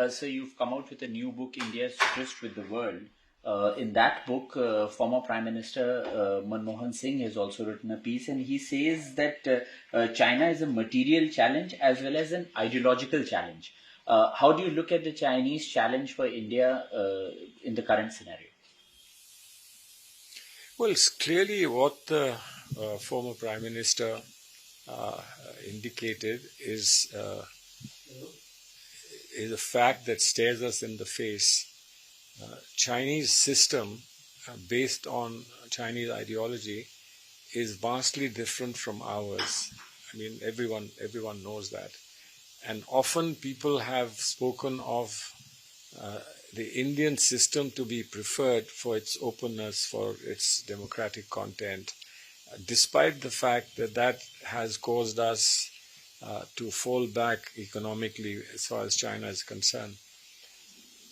So you've come out with a new book, India's Tryst with the World. In that book, former Prime Minister Manmohan Singh has also written a piece, and he says that China is a material challenge as well as an ideological challenge. How do you look at the Chinese challenge for India in the current scenario? Well, it's clearly what the former Prime Minister indicated is a fact that stares us in the face. Chinese system based on Chinese ideology is vastly different from ours. I mean, everyone knows that. And often people have spoken of the Indian system to be preferred for its openness, for its democratic content, despite the fact that that has caused us to fall back economically as far as China is concerned.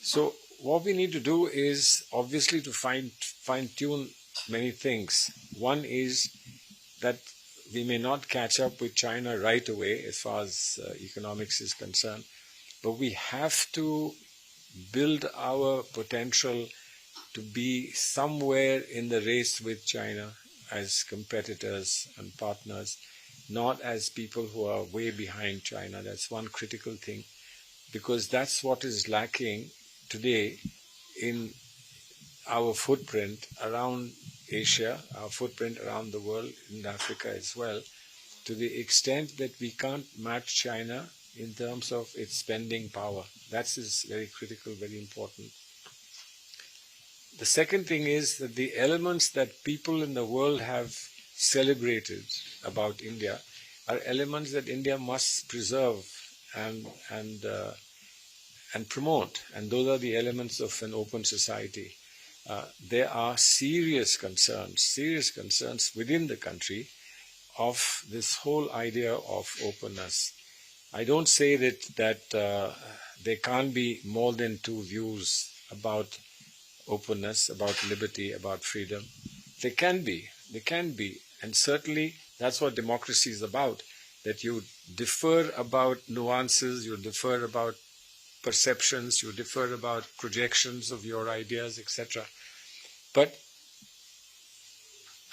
So what we need to do is obviously to fine-tune many things. One is that we may not catch up with China right away as far as economics is concerned, but we have to build our potential to be somewhere in the race with China as competitors and partners, not as people who are way behind China. That's one critical thing, because that's what is lacking today in our footprint around Asia, our footprint around the world, in Africa as well, to the extent that we can't match China in terms of its spending power. That is very critical, very important. The second thing is that the elements that people in the world have celebrated about India are elements that India must preserve and promote, and those are the elements of an open society. There are serious concerns within the country of this whole idea of openness. I don't say that there can't be more than two views about openness, about liberty, about freedom. There can be, and certainly that's what democracy is about, that you differ about nuances, you differ about perceptions, you differ about projections of your ideas, etc. But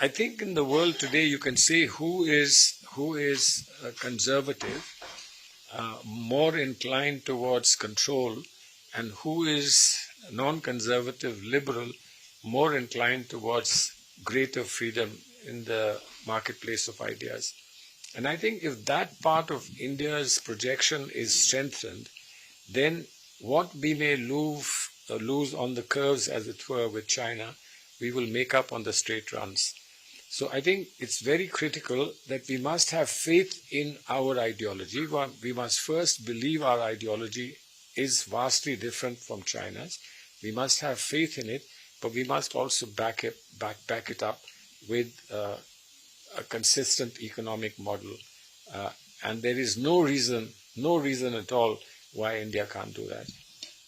I think in the world today you can say who is conservative, more inclined towards control, and who is non-conservative, liberal, more inclined towards greater freedom in the marketplace of ideas. And I think if that part of India's projection is strengthened, then what we may lose on the curves, as it were, with China, we will make up on the straight runs. So I think it's very critical that we must have faith in our ideology. We must first believe our ideology is vastly different from China's. We must have faith in it, but we must also back it up with a consistent economic model. And there is no reason at all why India can't do that.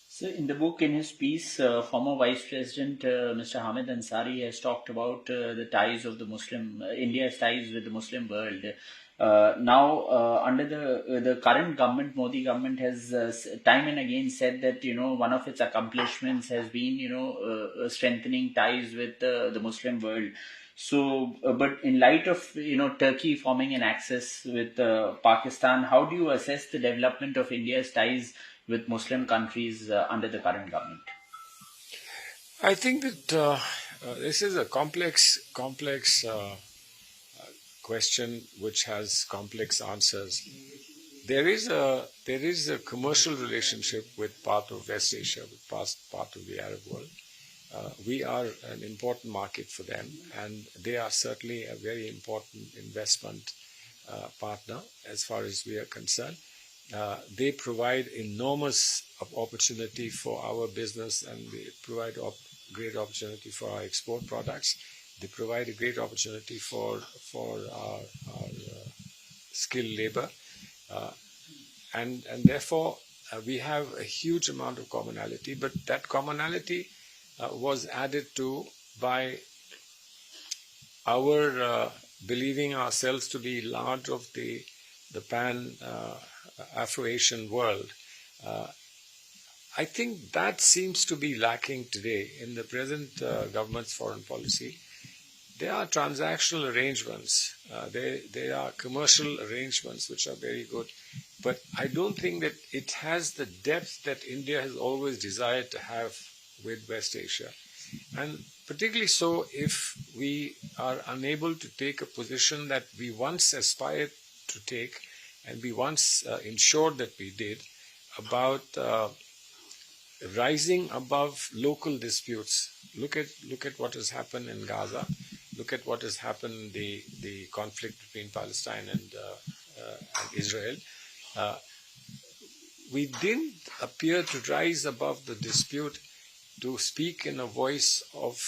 So in the book, in his piece, former Vice President Mr. Hamid Ansari has talked about the ties of India's ties with the Muslim world. Now, under the current government, Modi government has time and again said that, one of its accomplishments has been, strengthening ties with the Muslim world. So, but in light of, Turkey forming an axis with Pakistan, how do you assess the development of India's ties with Muslim countries under the current government? I think that this is a complex question which has complex answers. There is a commercial relationship with part of West Asia, with part of the Arab world. We are an important market for them, and they are certainly a very important investment partner as far as we are concerned. They provide enormous opportunity for our business, and they provide great opportunity for our export products. They provide a great opportunity for our skilled labor, and therefore we have a huge amount of commonality. But that commonality was added to by our believing ourselves to be large of the pan Afro-Asian world. I think that seems to be lacking today in the present government's foreign policy. There are transactional arrangements, there are commercial arrangements which are very good, but I don't think that it has the depth that India has always desired to have with West Asia. And particularly so if we are unable to take a position that we once aspired to take and we once ensured that we did about rising above local disputes. Look at what has happened in Gaza. Look at what has happened, the conflict between Palestine and Israel. We didn't appear to rise above the dispute to speak in a voice of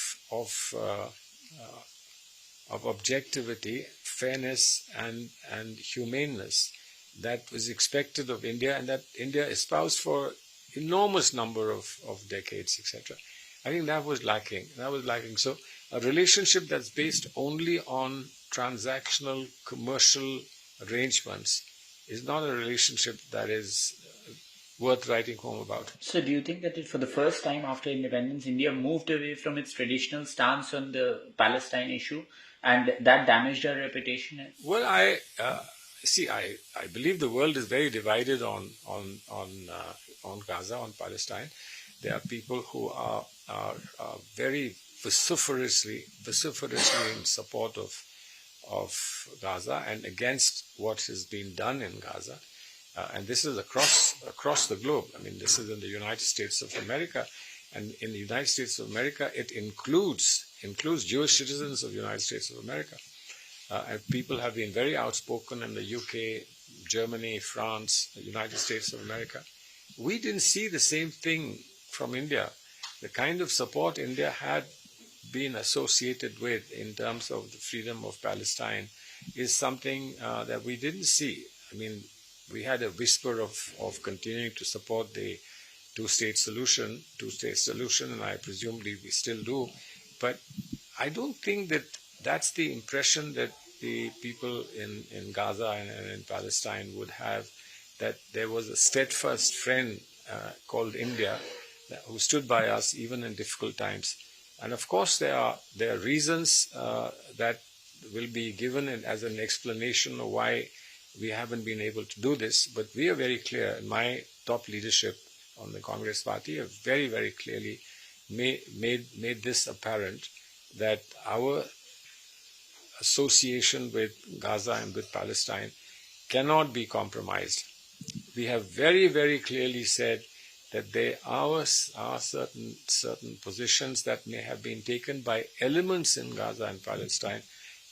objectivity, fairness, and humaneness that was expected of India and that India espoused for enormous number of decades, etc. I think that was lacking. So a relationship that's based only on transactional commercial arrangements is not a relationship that is worth writing home about. So do you think that for the first time after independence, India moved away from its traditional stance on the Palestine issue and that damaged our reputation? Well, I believe the world is very divided on Gaza, on Palestine. There are people who are very vociferously in support of Gaza and against what has been done in Gaza. And this is across the globe. I mean, this is in the United States of America. And in the United States of America, it includes Jewish citizens of the United States of America. And people have been very outspoken in the UK, Germany, France, the United States of America. We didn't see the same thing from India. The kind of support India had been associated with in terms of the freedom of Palestine is something that we didn't see. I mean, we had a whisper of continuing to support the two-state solution, and I presumably we still do. But I don't think that that's the impression that the people in Gaza and in Palestine would have, that there was a steadfast friend called India who stood by us even in difficult times. And of course, there are reasons that will be given as an explanation of why we haven't been able to do this. But we are very clear, and my top leadership on the Congress Party have very, very clearly made this apparent, that our association with Gaza and with Palestine cannot be compromised. We have very, very clearly said that there are certain positions that may have been taken by elements in Gaza and Palestine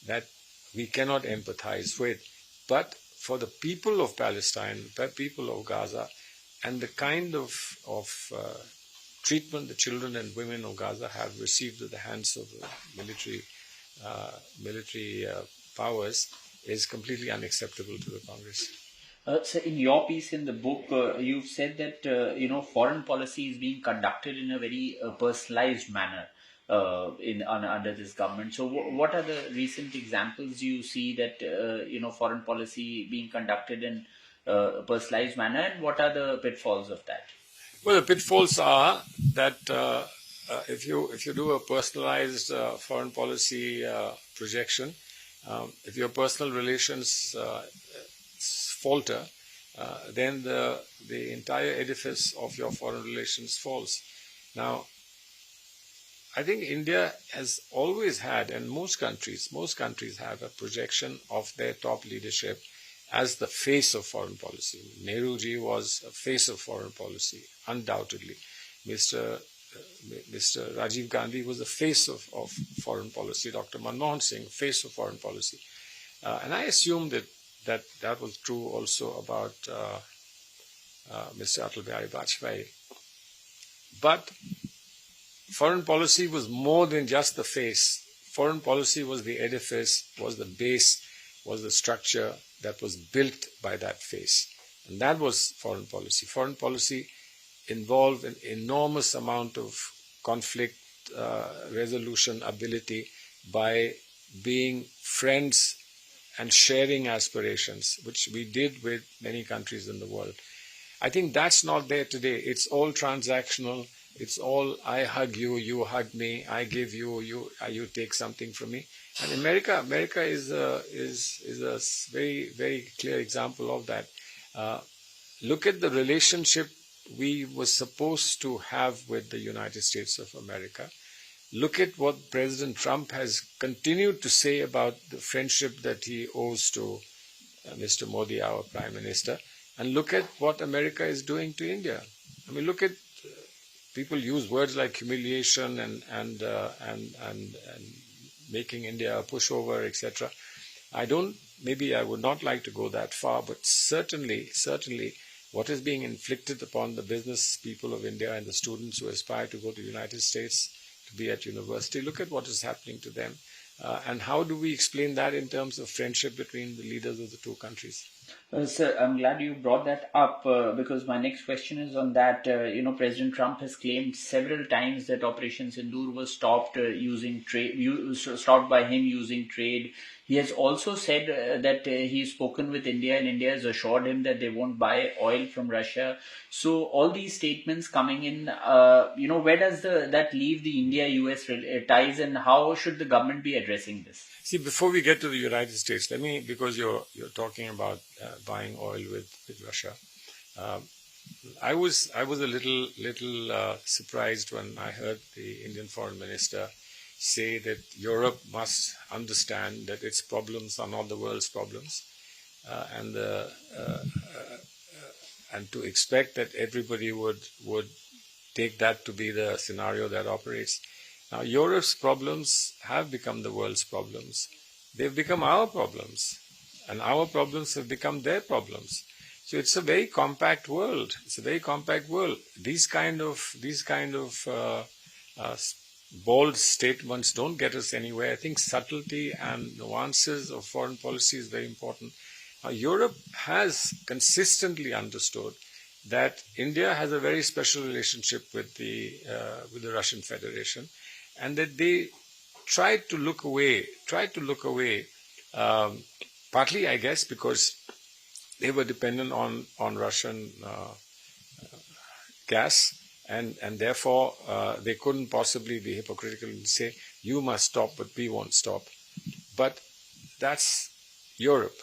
that we cannot empathize with. But for the people of Palestine, the people of Gaza, and the kind of treatment the children and women of Gaza have received at the hands of military powers is completely unacceptable to the Congress. So in your piece in the book, you've said that foreign policy is being conducted in a very personalized manner under this government. So what are the recent examples you see that foreign policy being conducted in a personalized manner, and what are the pitfalls of that? Well, the pitfalls are that if you do a personalized foreign policy projection, if your personal relations falter, then the entire edifice of your foreign relations falls. Now, I think India has always had, and most countries have a projection of their top leadership as the face of foreign policy. Nehruji was a face of foreign policy, undoubtedly. Mr. Rajiv Gandhi was the face of foreign policy. Dr. Manmohan Singh, face of foreign policy. And I assume that was true also about Mr. Atal Bihari Vajpayee. But foreign policy was more than just the face. Foreign policy was the edifice, was the base, was the structure that was built by that face. And that was foreign policy. Foreign policy involved an enormous amount of conflict resolution ability by being friends and sharing aspirations, which we did with many countries in the world. I think that's not there today. It's all transactional. It's all I hug you, you hug me, I give you, you take something from me. And America is a very, very clear example of that. Look at the relationship we were supposed to have with the United States of America. Look at what President Trump has continued to say about the friendship that he owes to Mr. Modi, our Prime Minister. And look at what America is doing to India. I mean, look at people use words like humiliation and making India a pushover, etc. Maybe I would not like to go that far, but certainly, what is being inflicted upon the business people of India and the students who aspire to go to the United States to be at university, look at what is happening to them. And how do we explain that in terms of friendship between the leaders of the two countries? Sir, I'm glad you brought that up because my next question is on that. President Trump has claimed several times that Operation Sindoor was stopped stopped by him using trade. He has also said that he's spoken with India and India has assured him that they won't buy oil from Russia. So all these statements coming in, where does that leave the India-US ties, and how should the government be addressing this? See, before we get to the United States, because you're talking about buying oil with Russia, I was a little surprised when I heard the Indian Foreign Minister say that Europe must understand that its problems are not the world's problems, and to expect that everybody would take that to be the scenario that operates. Now, Europe's problems have become the world's problems. They've become our problems, and our problems have become their problems. So it's a very compact world. These kind of bold statements don't get us anywhere. I think subtlety and nuances of foreign policy is very important. Now, Europe has consistently understood that India has a very special relationship with the Russian Federation, and that they tried to look away, partly, I guess, because they were dependent on Russian gas, and therefore they couldn't possibly be hypocritical and say, you must stop, but we won't stop. But that's Europe.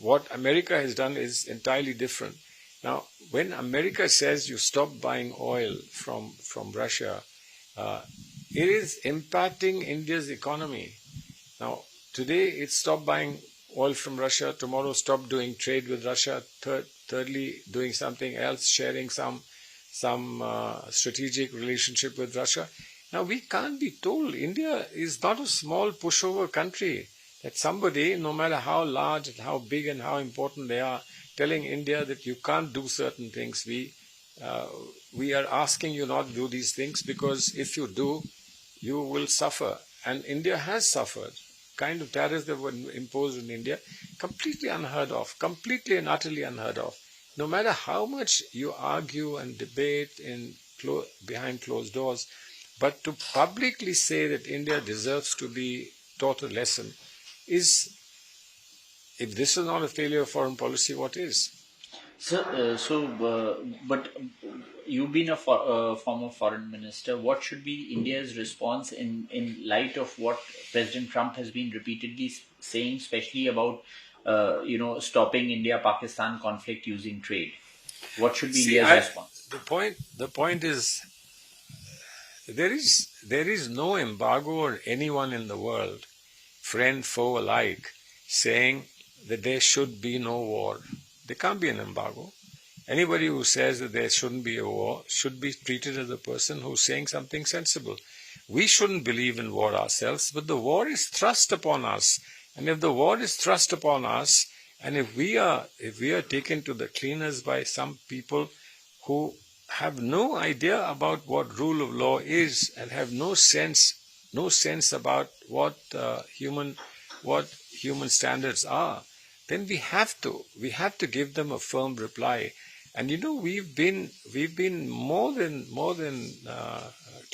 What America has done is entirely different. Now, when America says you stop buying oil from Russia, it is impacting India's economy. Now, today it stopped buying oil from Russia, tomorrow stop doing trade with Russia, thirdly doing something else, sharing some strategic relationship with Russia. Now, we can't be told India is not a small pushover country, that somebody, no matter how large and how big and how important they are, telling India that you can't do certain things. We are asking you not to do these things because if you do, you will suffer. And India has suffered. Kind of tariffs that were imposed in India, completely unheard of, completely and utterly unheard of. No matter how much you argue and debate behind closed doors, but to publicly say that India deserves to be taught a lesson is, if this is not a failure of foreign policy, what is? But you've been a former foreign minister. What should be India's response in light of what President Trump has been repeatedly saying, especially about stopping India-Pakistan conflict using trade? What should be India's response? The point is, there is no embargo or anyone in the world, friend, foe alike, saying that there should be no war. There can't be an embargo. Anybody who says that there shouldn't be a war should be treated as a person who's saying something sensible. We shouldn't believe in war ourselves, but the war is thrust upon us. And if the war is thrust upon us, and if we are taken to the cleaners by some people who have no idea about what rule of law is and have no sense about what human standards are, then we have to give them a firm reply. And we've been more than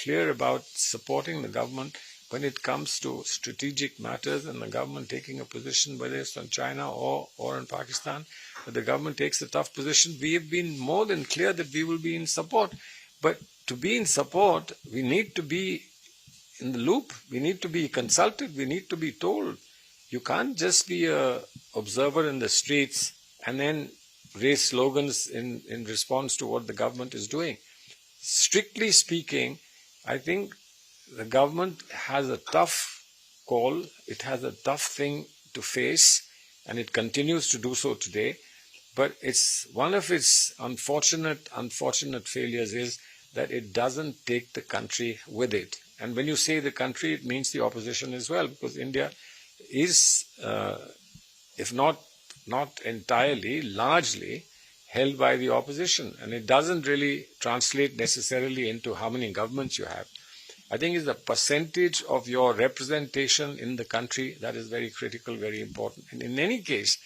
clear about supporting the government when it comes to strategic matters and the government taking a position, whether it's on China or on Pakistan. the government takes a tough position, we have been more than clear that we will be in support. But to be in support, we need to be in the loop. We need to be consulted. We need to be told. You can't just be a observer in the streets and then raise slogans in response to what the government is doing. Strictly speaking, I think the government has a tough call. It has a tough thing to face, and it continues to do so today. But it's one of its unfortunate failures is that it doesn't take the country with it. And when you say the country, it means the opposition as well, because India is, if not entirely, largely held by the opposition. And it doesn't really translate necessarily into how many governments you have. I think it's the percentage of your representation in the country that is very critical, very important. And in any case,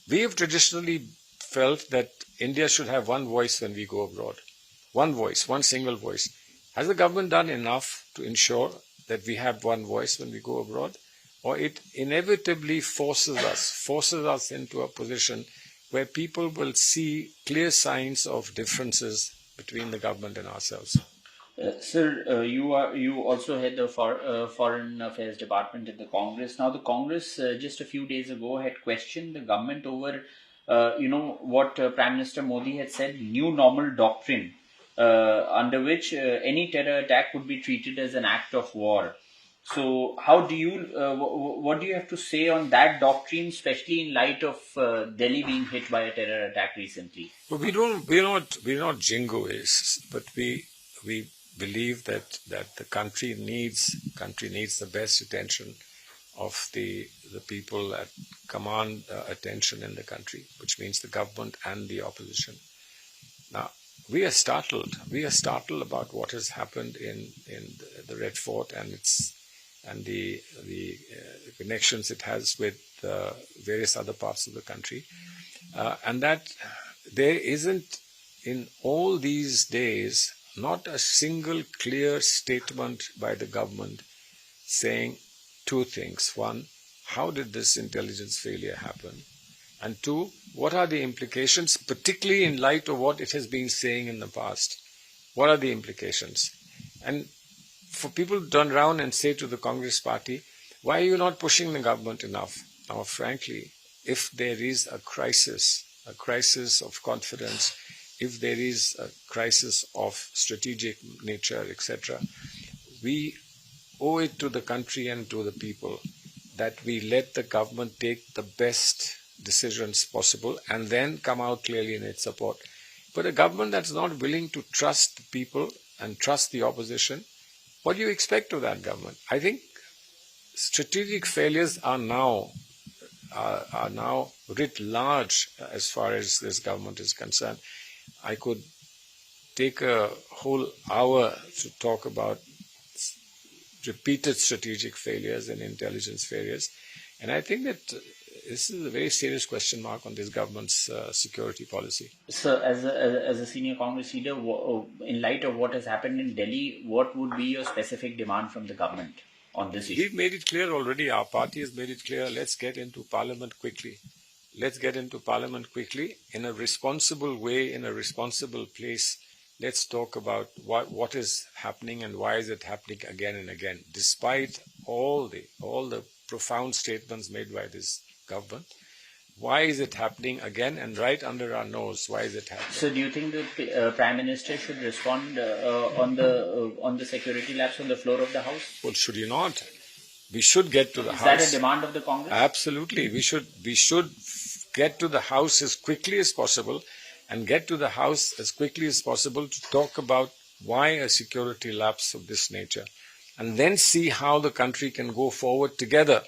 we have traditionally felt that India should have one voice when we go abroad. One voice, one single voice. Has the government done enough to ensure that we have one voice when we go abroad? Or it inevitably forces us into a position where people will see clear signs of differences between the government and ourselves? Sir, you also head the Foreign Affairs Department in the Congress. Now, the Congress just a few days ago had questioned the government over, what Prime Minister Modi had said, new normal doctrine, under which any terror attack would be treated as an act of war. So, how do you, what do you have to say on that doctrine, especially in light of Delhi being hit by a terror attack recently? Well, we're not jingoists, but we believe that the country needs the best attention of the people that command attention in the country, which means the government and the opposition. Now, we are startled about what has happened in the Red Fort and the connections it has with various other parts of the country, and that there isn't in all these days not a single clear statement by the government saying two things. One, how did this intelligence failure happen? And two, what are the implications, particularly in light of what it has been saying in the past? What are the implications? And for people to turn around and say to the Congress party, why are you not pushing the government enough? Now, frankly, if there is a crisis of confidence, if there is a crisis of strategic nature, etc., we owe it to the country and to the people that we let the government take the best decisions possible and then come out clearly in its support. But a government that's not willing to trust the people and trust the opposition, what do you expect of that government? I think strategic failures are now writ large as far as this government is concerned. I could take a whole hour to talk about repeated strategic failures and intelligence failures. And I think that this is a very serious question mark on this government's security policy. So, as a senior Congress leader, in light of what has happened in Delhi, what would be your specific demand from the government on this issue? We've made it clear already. Our party has made it clear. Let's get into Parliament quickly. Let's get into Parliament quickly in a responsible way, in a responsible place. Let's talk about what is happening and why is it happening again and again, despite all the profound statements made by this government. Why is it happening again and right under our nose? Why is it happening? So, do you think the Prime Minister should respond on the security lapse on the floor of the House? Well, should he not? We should get to the House. Is that a demand of the Congress? Absolutely. We should get to the House as quickly as possible and get to the House as quickly as possible to talk about why a security lapse of this nature, and then see how the country can go forward together.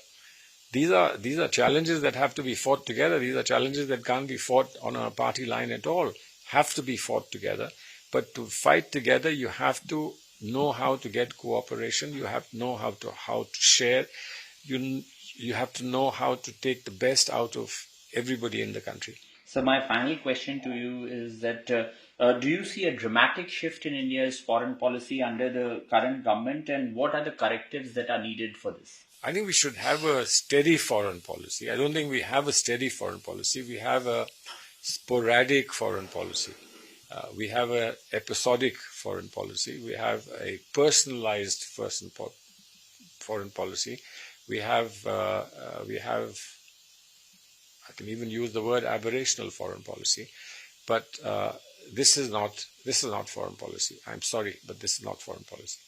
These are challenges that have to be fought together. These are challenges that can't be fought on a party line at all. Have to be fought together. But to fight together, you have to know how to get cooperation. You have to know how to share. You have to know how to take the best out of everybody in the country. So my final question to you is that do you see a dramatic shift in India's foreign policy under the current government, and what are the correctives that are needed for this? I think we should have a steady foreign policy. I don't think we have a steady foreign policy. We have a sporadic foreign policy. We have an episodic foreign policy. We have a personalized foreign policy. We have, I can even use the word aberrational foreign policy. But this is not foreign policy. I'm sorry, but this is not foreign policy.